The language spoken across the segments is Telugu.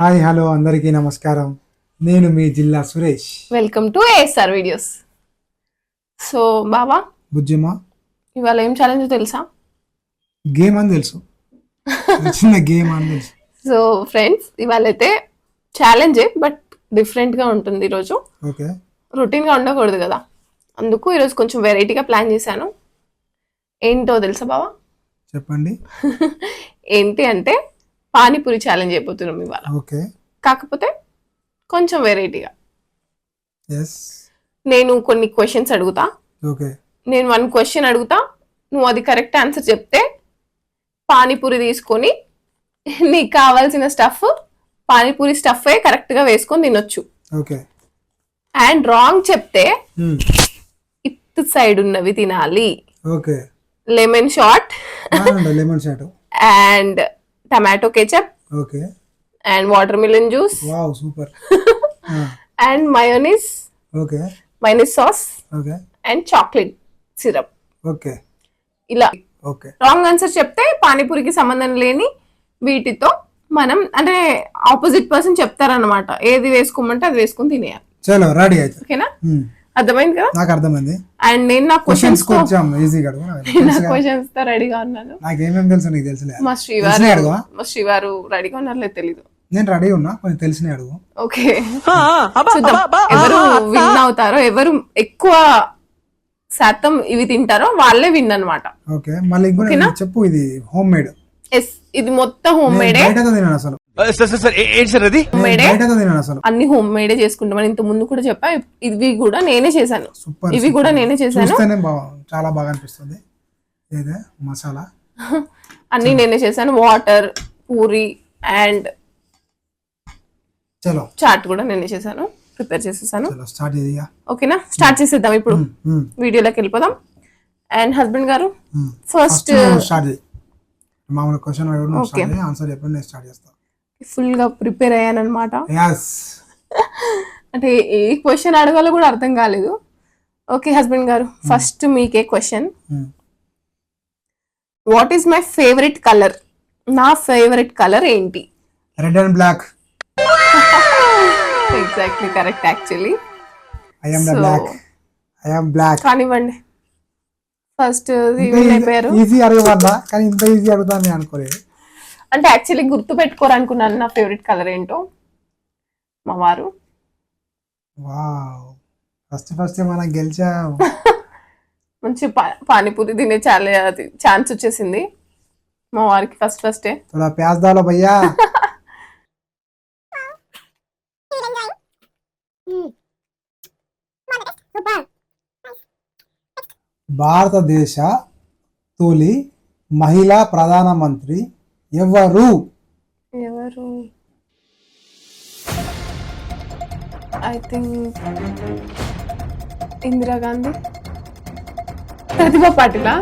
హాయ్ హలో అందరికీ నమస్కారం. నేను మీ జిల్లా Suresh. Welcome to ASR videos. So బాబా, బుజ్జిమా ఇవాళ ఏం ఛాలెంజ్ తెలుసా? గేమ్ అని తెలుసు, చిన్న గేమ్ అని తెలుసు. సో ఫ్రెండ్స్, ఇవాళ అయితే ఛాలెంజే, బట్ డిఫరెంట్గా ఉంటుంది ఈరోజు. ఓకే, రొటీన్గా ఉండకూడదు కదా, అందుకు ఈరోజు కొంచెం వెరైటీగా ప్లాన్ చేశాను. ఏంటో తెలుసా బాబా? చెప్పండి. ఏంటి అంటే పానీపూరి ఛాలెంజ్ అయిపోతున్నాం ఇవాళ. ఓకే, కాకపోతే కొంచెం వెరైటీగా. ఎస్, నేను కొన్ని క్వశ్చన్స్ అడుగుతా. ఓకే, నేను 1 క్వశ్చన్ అడుగుతా, నువ్వు అది కరెక్ట్ ఆన్సర్ చెప్తే పానీపూరి తీసుకొని నీకు కావాల్సిన స్టఫ్, పానీపూరి స్టఫే కరెక్ట్గా వేసుకొని తినొచ్చు. ఓకే. అండ్ రాంగ్ చెప్తే ఇటు సైడ్ ఉన్నవి తినాలి. Okay, lemon shot lemon shot and tomato ketchup okay, and water melon juice wow super. And mayonnaise, okay, minus sauce okay, and chocolate syrup. Okay, ఇలా ఓకే. రాంగ్ ఆన్సర్ చెప్తే పానీపూరికి సంబంధం లేని వీటితో మనం, అంటే ఆపోజిట్ పర్సన్ చెప్తారనమాట, ఏది వేసుకోమంటే అది వేసుకొని తినేయాలి. చలో రెడీ అయితే. ఓకేనా? అర్థమైంది కదా? నాకు అర్థమైంది. అండ్ నేను నా క్వశ్చన్స్ కొంచెం ఈజీగా అడుగు. నా క్వశ్చన్స్ తో రెడీగా ఉన్నాను. నాకు ఏమేమి తెలుసు నీకు తెలుసులే. మా శ్రీవారు రెడీగా ఉన్నారో తెలీదు. నేను రెడీ ఉన్నా, కొంచెం తెలిసిన అడుగు. ఓకే, చూద్దాం ఎవరు విన్ అవుతారో, ఎవరు ఎక్కువ శాతం ఇవి తింటారో వాళ్ళే విన్ అన్నమాట. ఓకే, మళ్ళీ ఇంకో చెప్పు. ఇది హోమ్ మేడ్. ఎస్, ఇది మొత్తం హోమ్ మేడే. అసలు అన్ని హోమ్ మేడే చేసుకుంటాం. ఇంత ముందు కూడా చెప్పా, ఇవి కూడా నేనే చేశాను. ఇవి కూడా నేనే చేశాను. చాలా బాగా అనిపిస్తుంది. మసాలా అన్ని నేనే చేశాను. వాటర్, పూరి అండ్ చలో చాట్ కూడా నేనే చేశాను, ప్రిపేర్ చేసేసాను. ఓకేనా, స్టార్ట్ చేసేద్దాం ఇప్పుడు. వీడియోలోకి వెళ్ళిపోదాం. అండ్ హస్బెండ్ గారు ఫస్ట్ మామూలు క్వశ్చన్ ఆన్సర్ చెప్పండి, నేను స్టార్ట్ చేస్తాను. ఫుల్ గా ప్రిపేర్ అయ్యాను అనమాట. అంటే ఏ క్వశ్చన్ అడగాలో కూడా అర్థం కాలేదు. ఓకే హస్బెండ్ గారు, ఫస్ట్ మీకే question. What is my favourite colour? నా ఫేవరెట్ కలర్ ఏంటి? Red and black. Exactly correct. Actually I am the black. I am black. కానివ్వండి, ఫస్ట్ అయిపోయారు. ఈజీ అడగవద్దా, కానీ ఇంత ఈజీ అడుగుతాను నేను అనుకోలేదు. అంటే యాక్చువల్లీ గుర్తు పెట్టుకోరనుకున్నాను నా ఫేవరెట్ కలర్ ఏంటో. మా వారు ఫస్ట్ మనం గెలిచాం. మంచి పానీపూరి తినే ఛాన్స్ వచ్చేసింది మా వారికి ఫస్టే. ప్యాజ్ దాలో భయ్యా. భారతదేశ తొలి మహిళా ప్రధానమంత్రి ఎవరు? I think Indira Gandhi. ప్రతిభా పాటిలా?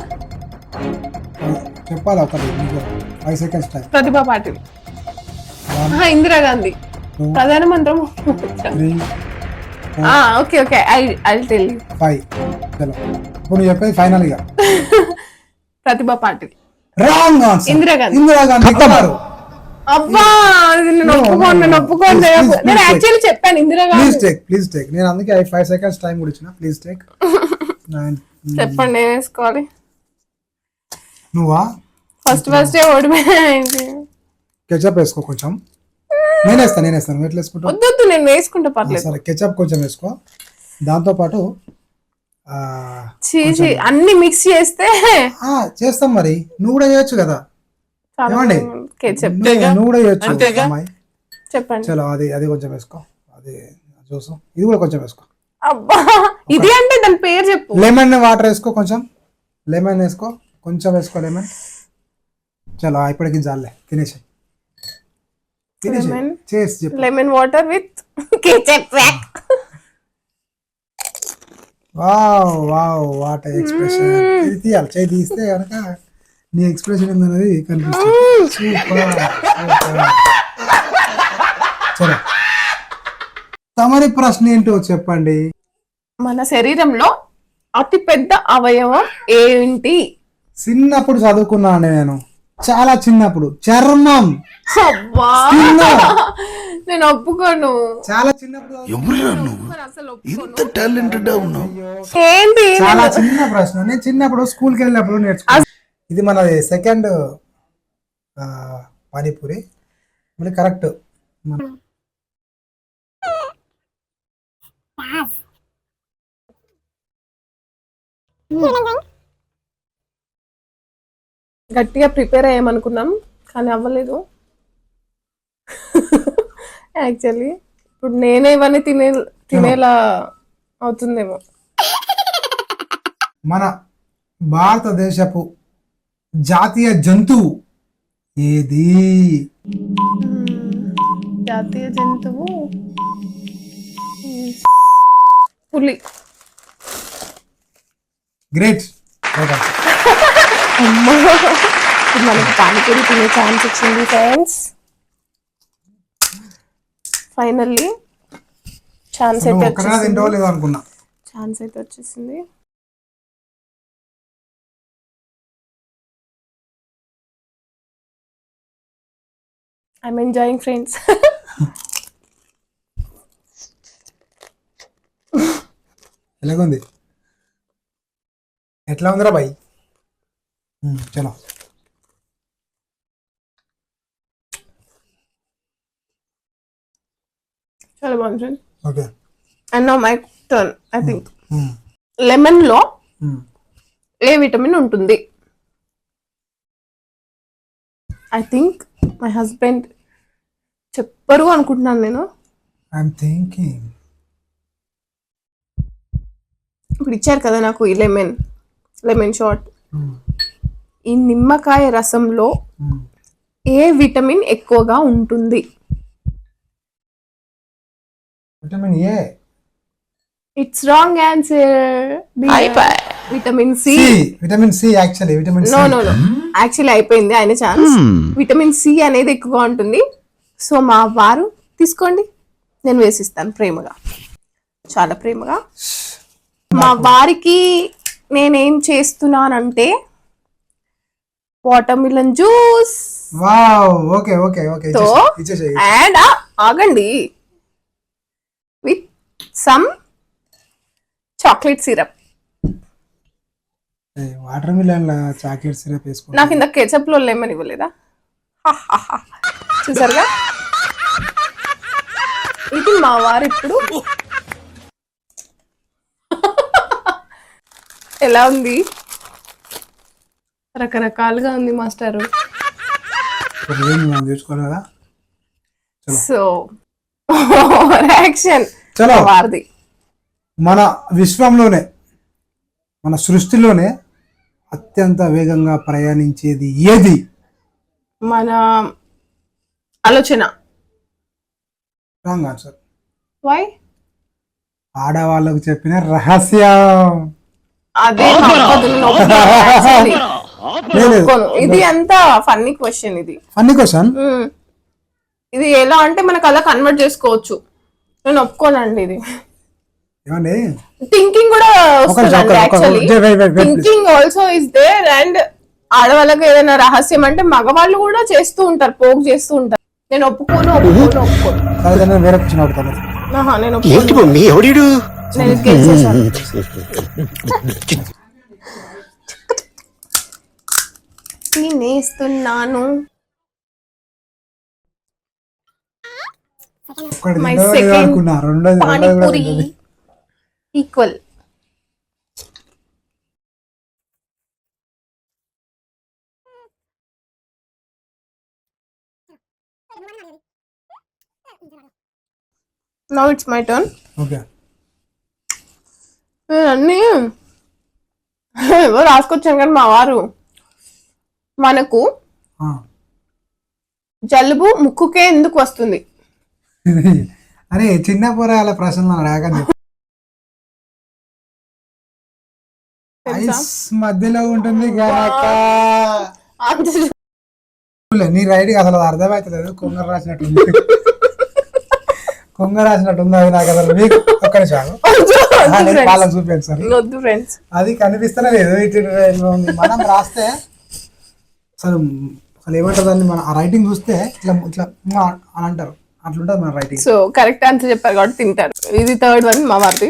చెప్పాలి ఒకటి, 5 seconds టైం. ప్రతిభా పాటిల్. ఇందిరా గాంధీ ప్రధానమంత్రి. Okay okay, I tell you. 5. చలో ఇప్పుడు నువ్వు చెప్పేది ఫైనల్ గా. ప్రతిభా పాటిల్. Wrong answer. ఇందిరా గాంధీ. ఇందిరా గాంధీ గారు. అబ్బా, నేను ఒప్పుకోను. నేను యాక్చువల్లీ చెప్పాను ఇందిరా గాంధీ. Please take. నేను అందుకే 5 seconds టైం కూడా ఇచ్చిన. Please take. చెప్పండి, ఏం వేసుకోవాలి? నువ్వా ఫస్ట్ ఓడిపోయింది. కెచప్ వేసుకో కొంచెం. నేను వేస్తాను. నువ్వు ఎట్లా వేసుకుంటావు? వద్దు, నేను వేసుకుంటా, పర్లేదు. సరే, కెచప్ కొంచెం వేసుకో. దాంతో పాటు అన్ని మిక్స్ చేస్తే చేస్తాం. మరి నువ్వు కూడా చేయొచ్చు కదా. ఏమండి, నువ్వు కూడా చేయొచ్చు. చెప్పండి. చలో, అది కొంచెం వేసుకో. అది చూసు, ఇది కూడా కొంచెం వేసుకో. అబ్బా, ఇది అంటే దాని పేరు చెప్పు. లెమన్ వాటర్ వేసుకో, కొంచెం లెమన్ వేసుకో, కొంచెం వేసుకో లెమన్. చలో, ఇప్పటికి జాలే, తినేసి lemon water with ketchup. Wow, what expression. ఇది తీయాలి, చేయి తీస్తే కనుక నీ ఎక్స్ప్రెషన్ ఏందనేది కనిపిస్తుంది. సూపర్. చలో, తమరి ప్రశ్న ఏంటో చెప్పండి. మన శరీరంలో అతి పెద్ద అవయవం ఏంటి? చిన్నప్పుడు చదువుకున్నాను నేను, చాలా చిన్నప్పుడు. చర్మం. నేను ఒప్పుకోను. చాలా చిన్నప్పుడు ఎవరురా నువ్వు ఒప్పుకోను, అసలు ఇంత ఒప్పుకోను. టాలెంటెడ్ ఉన్నావు? ఏంటి చాలా చిన్న ప్రశ్న. నేను చిన్నప్పుడు స్కూల్కి వెళ్ళినప్పుడు నేర్చుకున్నాను. ఇది మనది సెకండ్ పానీపూరి. మళ్ళీ కరెక్ట్ గట్టిగా ప్రిపేర్ అయ్యామనుకున్నాం కానీ అవ్వలేదు. యాక్చువల్లీ ఇప్పుడు నేనే ఇవన్నీ తినేలా అవుతుందేమో. మన భారతదేశపు జాతీయ జంతువు ఏది? జాతీయ జంతువు పులి. గ్రేట్. అమ్మా, ఇప్పుడు మనకి పానీపూరి తినే ఛాన్స్ వచ్చింది ఫ్రెండ్స్. ఫైనల్లీ ఛాన్స్ అయితే ఒక్కడా తింటో లేదో అనుకున్నా. ఛాన్స్ అయితే వచ్చేసింది. I'm enjoying friends. ఎలాగుంది? ఎట్లా ఉందిరా బాయ్? చలో చాలా బాగుంది friend. Okay. And now my turn. I think lemon లో ఏ విటమిన్ ఉంటుంది? ఐ థింక్ మై హస్బెండ్ చెప్పరు అనుకుంటున్నాను నేను. I'm thinking. ఇప్పుడు ఇచ్చారు కదా నాకు ఈ లెమన్ షాట్. ఈ నిమ్మకాయ రసంలో ఏ విటమిన్ ఎక్కువగా ఉంటుంది? Vitamin A. It's wrong answer. Vitamin C. Vitamin C. Actually vitamin no no no actually అయిపోయింది ఆయన ఛాన్స్. విటమిన్ సి అనేది ఎక్కువగా ఉంటుంది. సో మా వారు తీసుకోండి, నేను వేసిస్తాను ప్రేమగా, చాలా ప్రేమగా. మా వారికి నేనేం చేస్తున్నానంటే watermelon juice wow. Okay okay okay. తో అండ్ ఆగండి with some chocolate syrup. Water melon chocolate syrup వేసుకో. నాకు ఇంత కెచప్ లో లెమన్ ఇవ్వలేదా? చూసారుగా, ఇది మా వారు ఇప్పుడు. ఎలా ఉంది? రకరకాలుగా ఉంది మాస్టారు. చూసుకోవాలి కదా. సో యాక్షన్ చలో. వారిది. మన విశ్వంలోనే, మన సృష్టిలోనే అత్యంత వేగంగా ప్రయాణించేది ఏది? మన ఆలోచన. Wrong answer. వై? ఆడవాళ్ళకు చెప్పిన రహస్యం. అదే దంపతులను ఒప్పుకోను. Actually, నేను ఒప్పుకోను. ఇది అంతా ఫన్నీ క్వశ్చన్. ఇది ఫన్నీ క్వశ్చన్. ఇది ఎలా అంటే మనకు అలా కన్వర్ట్ చేసుకోవచ్చు. నేను ఒప్పుకోనండి ఇది. ఏమండి? థింకింగ్ కూడా వస్తుందండి. Actually thinking also is there. And ఆడవాళ్ళకి ఏదైనా రహస్యం అంటే మగవాళ్ళు కూడా చేస్తూ ఉంటారు, పోక్ చేస్తూ ఉంటారు. నేను ఒప్పుకోను ఒప్పుకోను ఒప్పుకోను. వేరే క్వశ్చన్ అడుగుతాను. నేను ఏంటి మమ్మీ ఎవడీడు? నేను గెలిచేసాను. తినేస్తున్నాను. My second panipuri equal. Now it's my turn. Okay. అన్నీ ఏవో రాసుకొచ్చాను కానీ మా వారు మనకు జలుబు ముక్కుకే ఎందుకు వస్తుంది? అరే చిన్న పోరాల ప్రశ్నలు రాకండి. ఐస్ మధ్యలో ఉంటుంది కనుక. నీ రైడ్కి అసలు అర్థమవుతలేదు. కొంగ రాసినట్టుంది. కొంగ రాసినట్టుంది. అది నాకు అసలు మీకు ఒక్కడే చాలు. వాళ్ళకి చూపించండి సార్. వద్దు ఫ్రెండ్స్, అది కనిపిస్తూనే లేదు. ఇటు మనం రాస్తే అసలు ఏమంటారు దాన్ని, మన ఆ రైటింగ్ చూస్తే ఇట్లా ఇట్లా అని అంటారు. అట్లుంటది మన రైటింగ్. సో కరెక్ట్ ఆన్సర్ చెప్పారు కాబట్టి తింటారు. ఇది థర్డ్ వన్ మా వారిది.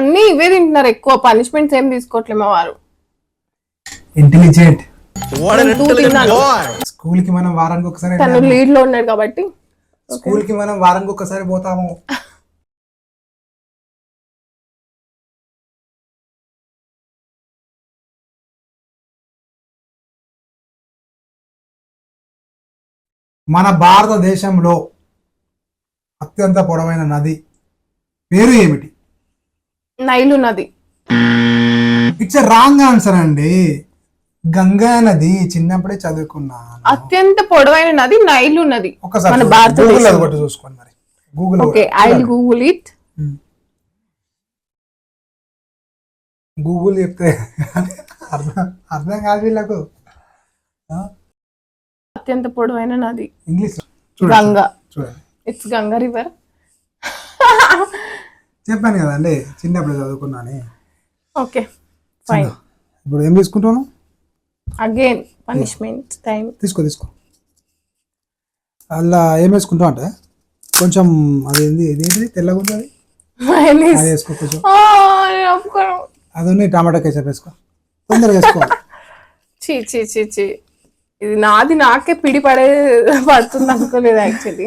అన్ని ఇవే తింటున్నారు ఎక్కువ, పనిష్మెంట్స్ ఏం తీసుకోవట్లేదు మా వారు. ఇంటెలిజెంట్. తిన్నాను, స్కూల్ కి మనం వారానికి ఒకసారి తను లీడ్ లో ఉన్నాడు కాబట్టి. స్కూల్ కి మనం వారానికి ఒకసారి పోతాము. మన భారతదేశంలో అత్యంత పొడవైన నది పేరు ఏమిటి? నైలు నది. ఇట్స్ రాంగ్ ఆన్సర్ అండి. గంగా నది. చిన్నప్పుడే చదువుకున్నాను. అత్యంత పొడవైన నది నైలు నది. ఒకసారి మన గూగుల్ భారతదేశం. కొట్టి చూసుకోండి మరి. Google. Okay, I will Google it. Google చెప్తే అర్థం కాదు వీళ్ళకు. అత్యంత పొడవైన నది ఇంగ్లీష్ గంగా. చూడండి, ఇట్స్ గంగా రివర్. చెప్పాను కదండి చిన్నప్పుడు చదువుకున్నాను. Okay fine. ఇప్పుడు ఏం తీసుకుంటాను? Again punishment time. తీసుకో. అలా ఏం వేసుకుంటావు అంటే కొంచెం అదేంటి తెల్లగా ఉంది, అది వేసుకో. కొంచెం అది ఉన్నాయి. టమాటా కేచప్ వేసుకో, తొందరగా వేసుకో. చీ ఇది నాది నాకే పిడి పడుతుంది అనుకోలేదు యాక్చువల్లీ.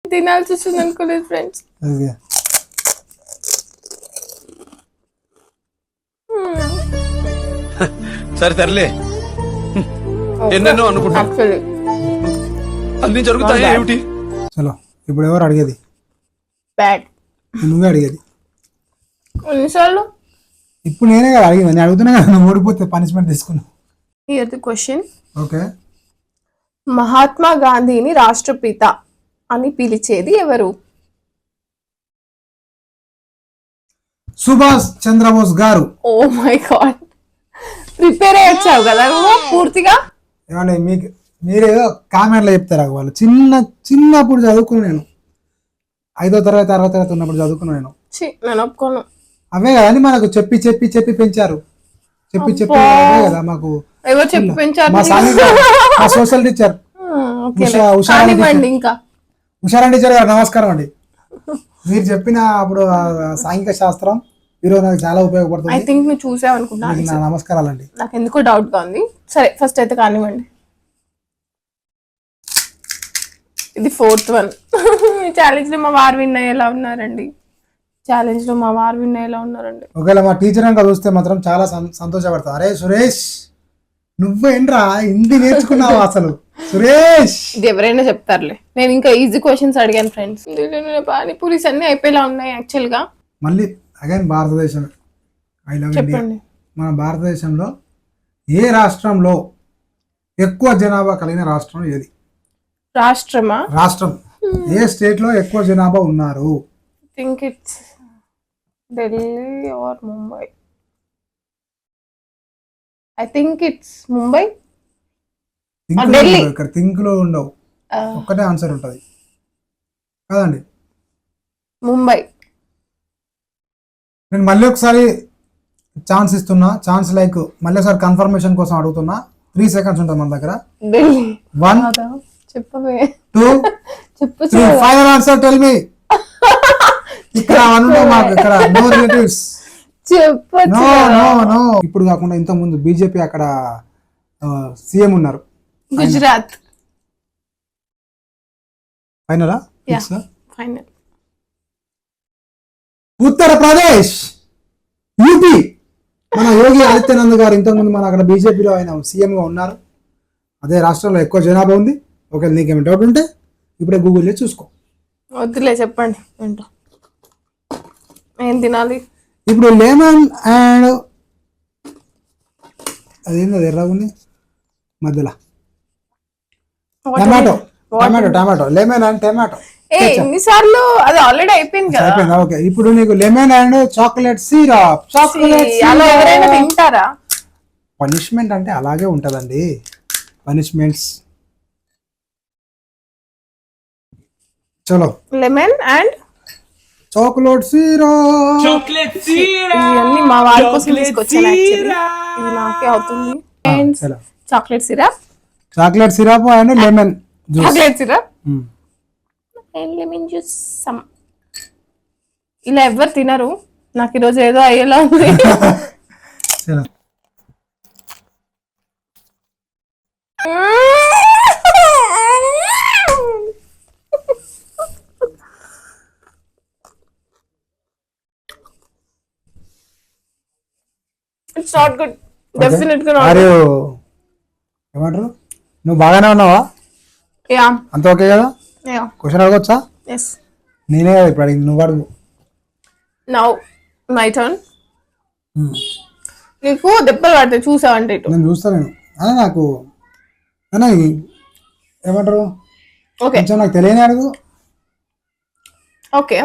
తినాల్సి వస్తుంది అనుకోలేదు ఫ్రెండ్స్. సరే తరలే, ఎన్నెన్నో అనుకుంటా, యాక్చువల్లీ అన్ని జరుగుతాయి ఏమిటి? చలో, ఇప్పుడు ఎవరు అడిగేది? బ్యాడ్. నువ్వే అడిగేది. ఎన్నిసార్లు? ఇప్పుడు నేనే కదా అడిగింది. నేను అడుగుతున్నా కదా, నువ్వు ఓడిపోతే పనిష్మెంట్ తీసుకున్నావు. Here the question. Okay. Mahatma గాంధీని రాష్ట్రపిత అని పిలిచేది ఎవరు? సుభాష్ చంద్రబోస్ గారు. ఓ మై గాడ్, ప్రిపేర్ అయ్యొచ్చావు కదా నువ్వు పూర్తిగా. ఏమండి మీరేదో కామెంట్లో చెప్తారా? వాళ్ళు చిన్నప్పుడు చదువుకున్నాను నేను. 5వ తరగతి 6వ తరగతి ఉన్నప్పుడు చదువుకున్నాను నేను. నేను ఒప్పుకోను. అవే కదండి మనకు చెప్పి పెంచారు. చెప్పి కదా మాకు. ఎవరు చెప్పి పెంచారు? మా సోషల్ టీచర్ ఉషారాణి టీచర్ గారు. నమస్కారం అండి. మీరు చెప్పిన అప్పుడు సాంఘిక శాస్త్రం ఈరోజు నాకు చాలా ఉపయోగపడుతుంది. ఐ థింక్ నువ్వు చూసావు అనుకుంటా. నా నమస్కారాలండి. నాకు ఎందుకో డౌట్ గా ఉంది. సరే ఫస్ట్ అయితే కానివ్వండి. ఇది 4th వన్. ఛాలెంజ్ లో మా వారు విన్ అయ్యేలా ఉన్నారండి. ఒకవేళ మా టీచర్ అంతా చూస్తే మాత్రం చాలా సంతోషపడతాం. అరే సురేష్, నువ్వేంట్రా హిందీ నేర్చుకున్నావు అసలు? సురేష్, ఇది ఎవరైనా చెప్తారులే. నేను ఇంకా ఈజీ క్వశ్చన్స్ అడిగాను ఫ్రెండ్స్. పానీపూరీస్ అన్ని అయిపోయేలా ఉన్నాయి యాక్చువల్ గా. మళ్ళీ అగైన్ భారతదేశం. I love India. మన భారతదేశంలో ఏ రాష్ట్రంలో ఎక్కువ జనాభా కలిగిన రాష్ట్రం ఏది? రాష్ట్రం ఏ స్టేట్ లో ఎక్కువ జనాభా ఉన్నారు? Think it's Delhi or Mumbai. I think it's Mumbai. ఇక్కడ థింక్ లో ఉండవు, ఒక్కటే ఆన్సర్ ఉంటది కదండి. ముంబై. నేను మళ్ళీ ఒకసారి ఛాన్స్ ఇస్తున్నా. ఛాన్స్ లైక్ మళ్ళీ ఒకసారి కన్ఫర్మేషన్ కోసం అడుగుతున్నా. 3 seconds ఉంటుంది మన దగ్గర. 1 చెప్పవే 2 చెప్పు. Final answer tell me. ఇక్కడ మాకు ఇక్కడ నో రిలేటివ్స్. నో. ఇప్పుడు కాకుండా ఇంత ముందు బీజేపీ అక్కడ సీఎం ఉన్నారు. గుజరాత్. ఫైనలా? ఫైనల్. ఉత్తరప్రదేశ్, యూపీ. మన యోగి ఆదిత్యనాథ్ గారు ఇంతకుముందు మన అక్కడ బీజేపీలో ఆయన సీఎం గా ఉన్నారు. అదే రాష్ట్రంలో ఎక్కువ జనాభా ఉంది. ఒకవేళ నీకేమైనా డౌట్ ఉంటే ఇప్పుడే గూగుల్లో చూసుకో. వద్దులే, చెప్పండి ఏంటో. ఏం తినాలి ఇప్పుడు? లెమన్ అండ్ అదేంది, అది ఎర్రగా ఉంది మధ్యలో. టమాటో. Lemon and tomato. ఎన్నిసార్లు? అది ఆల్రెడీ అయిపోయింది కదా. ఓకే, ఇప్పుడు నీకు లెమన్ అండ్ చాక్లెట్ సిరప్. ఎవరైనా తింటారా? పనిష్మెంట్ అంటే అలాగే ఉంటదండి. పనిష్మెంట్స్ చలో లెమన్ అండ్ చాక్లెట్ సిరప్. ఇవన్నీ మా వారి కోసం తీసుకొచ్చాను యాక్చువల్లీ. ఇది నాకే అవుతుంది. చలో chocolate syrup and lemon juice. Chocolate syrup and lemon juice. ఇలా ఎవరు తినరు, నాకు ఈరోజు ఏదో అయ్యేలా ఉంది. చలో ఇట్స్ నాట్ గుడ్, డెఫినెట్ గా నాట్. ఏమంటారు, నువ్వు బాగానే ఉన్నావా? యా అంత ఓకే కదా? యా క్వశ్చన్ అడగొచ్చా? ఎస్. నేనే కదా ఇప్పుడు అడిగింది, నువ్వు అడుగు. Now my turn. నీకు దెబ్బలు పడతాయి చూసావంటే ఇటు. నేను చూస్తా. నేను నాకు అన్నా ఏమంటారు, ఓకే కొంచెం నాకు తెలియని అడుగు. ఓకే.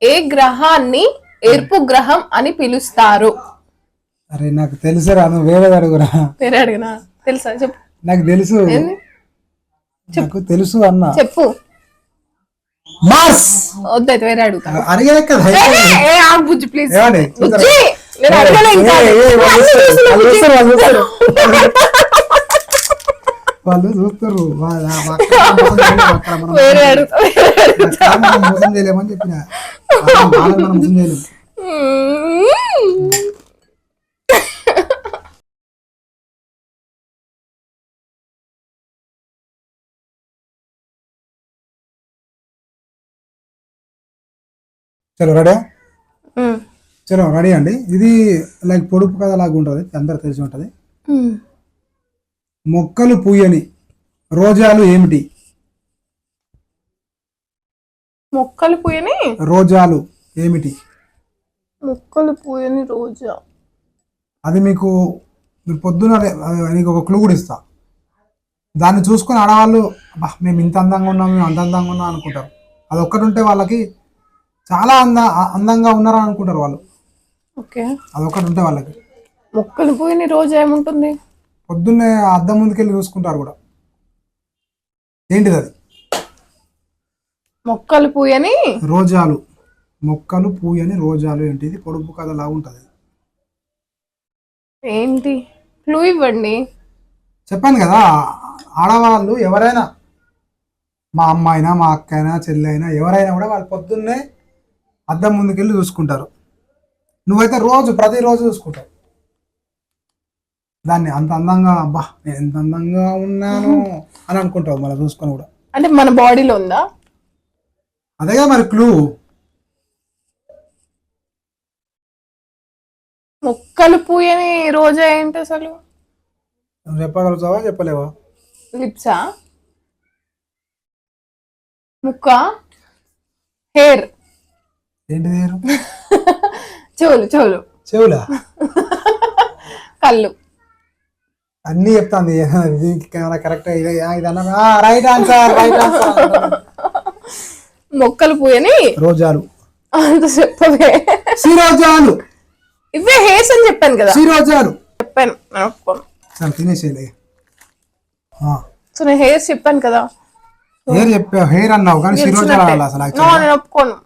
ఏ గ్రహాన్ని ఎరుపు గ్రహం అని పిలుస్తారు? అరే నాకు తెలుసురా, నువ్వు వేరేది అడుగురా. వేరే అడిగినా తెలుసా? చెప్పు. నాకు తెలుసు, ఏంది? నాకు తెలుసు అన్న. చెప్పు. మార్స్. వద్దైతే వేరే అడుగుతా. అడిగే కదా. బుజ్జి ప్లీజ్. ఏమండి? బుజ్జి నేను అడగలే ఇంకా. వాళ్ళు చూస్తారు, వేరే అడుగుతా. మనం మోసం చేయలేమని చెప్పిన, మనం మోసం చేయలేము. చలో రెడీ? చలో రెడీ అండి. ఇది లైక్ పొడుపు కథ లాగా ఉంటుంది, అందరు తెలిసి ఉంటుంది. మొక్కలు పూయని రోజాలు ఏమిటి? మొక్కలు పూయని రోజాలు ఏమిటి? మొక్కలు పూయని రోజా. అది మీకు మీరు పొద్దున నీకు ఒక క్లూ కూడా ఇస్తా. దాన్ని చూసుకొని ఆడవాళ్ళు అబ్బా మేము ఇంత అందంగా ఉన్నాం, మేము అంత అందంగా ఉన్నాం అనుకుంటారు. అది ఒక్కటి ఉంటే వాళ్ళకి చాలా అందంగా ఉన్నారని అనుకుంటారు వాళ్ళు. ఓకే, అదొకటి ఉంటే వాళ్ళకి. మొక్కలు పూయని రోజా ఏముంటుంది? పొద్దున్నే అద్దం ముందుకెళ్ళి చూసుకుంటారు కూడా. ఏంటిది అది? మొక్కలు పూయని రోజాలు. మొక్కలు పూయని రోజాలు ఏంటిది? పొడుపు కథ లాగా ఉంటుంది. ఏంటి క్లూ ఇవ్వండి. చెప్పాను కదా, ఆడవాళ్ళు ఎవరైనా, మా అమ్మ అయినా మా అక్క అయినా చెల్లి అయినా ఎవరైనా కూడా వాళ్ళు పొద్దున్నే అద్దం ముందుకెళ్ళి చూసుకుంటారు. నువ్వైతే ప్రతిరోజు చూసుకుంటావు దాన్ని. అంత అందంగా అబ్బా నేను ఎంత అందంగా ఉన్నాను అని అనుకుంటావు మళ్ళీ చూసుకొని కూడా. అంటే మన బాడీలో ఉందా? అదేగా మరి క్లూ. మొక్కలు పూయని రోజా ఏంటి అసలు? నువ్వు చెప్పగలుగుతావా చెప్పలేవా? లిప్సా, ముక్క, హెయిర్, ఏంటిది? చెవులు, చెవులా? కళ్ళు. అన్నీ చెప్తాంది. కరెక్ట్ ఇదన్నా రైట్ ఆన్సర్. మొక్కలు పూయని రోజాలు. అంత చెప్పవే. సిరోజాలు. ఇవే హెయిర్స్ అని చెప్పాను కదా. సిరోజాలు చెప్పాను, నేను ఒప్పుకోను. సరే తినేసేలే. సో నేను హెయిర్స్ చెప్పాను కదా. హెయిర్ చెప్పావు, హెయిర్ అన్నావు కానీ సిరోజాలు అనాలి అసలు. నేను ఒప్పుకోను.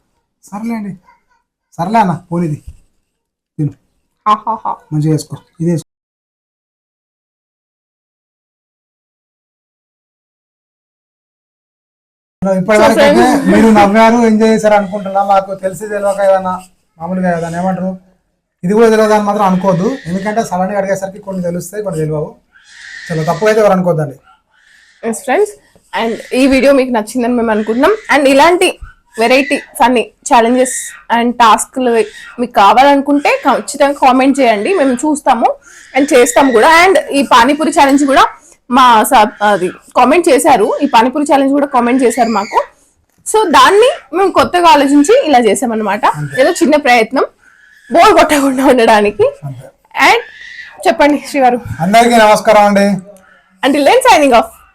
సర్లేండి, సర్లే అన్న పోనిది తిను, మంచిగా వేసుకో. ఇది వేసుకో. ఇప్పటివరకు అయితే మీరు నవ్వారు, ఎంజాయ్ చేశారు అనుకుంటున్నా. మాకు తెలిసి తెలియక ఏదన్నా మామూలుగా ఏదన్నా ఏమంటారు ఇది కూడా తెలియదు అని మాత్రం అనుకోవద్దు. ఎందుకంటే సడన్గా అడిగేసరికి కొన్ని తెలుస్తాయి, కొన్ని తెలియవు. చాలా తప్పు అయితే ఎవరు అనుకోద్దండి. ఎస్ ఫ్రెండ్స్, అండ్ ఈ వీడియో మీకు నచ్చిందని మేము అనుకుంటున్నాం. అండ్ ఇలాంటి వెరైటీ ఫన్నీ ఛాలెంజెస్ అండ్ టాస్క్లు మీకు కావాలనుకుంటే ఖచ్చితంగా కామెంట్ చేయండి, మేము చూస్తాము అండ్ చేస్తాము కూడా. అండ్ ఈ పానీపూరి ఛాలెంజ్ కూడా మా అది కామెంట్ చేశారు, ఈ పానీపూరి ఛాలెంజ్ కూడా కామెంట్ చేశారు మాకు. సో దాన్ని మేము కొత్తగా ఆలోచించి ఇలా చేసామన్నమాట. ఏదో చిన్న ప్రయత్నం బోర్ కొట్టకుండా ఉండడానికి. అండ్ చెప్పండి శ్రీవారు. అందరికీ నమస్కారం అండి. Until then, signing off.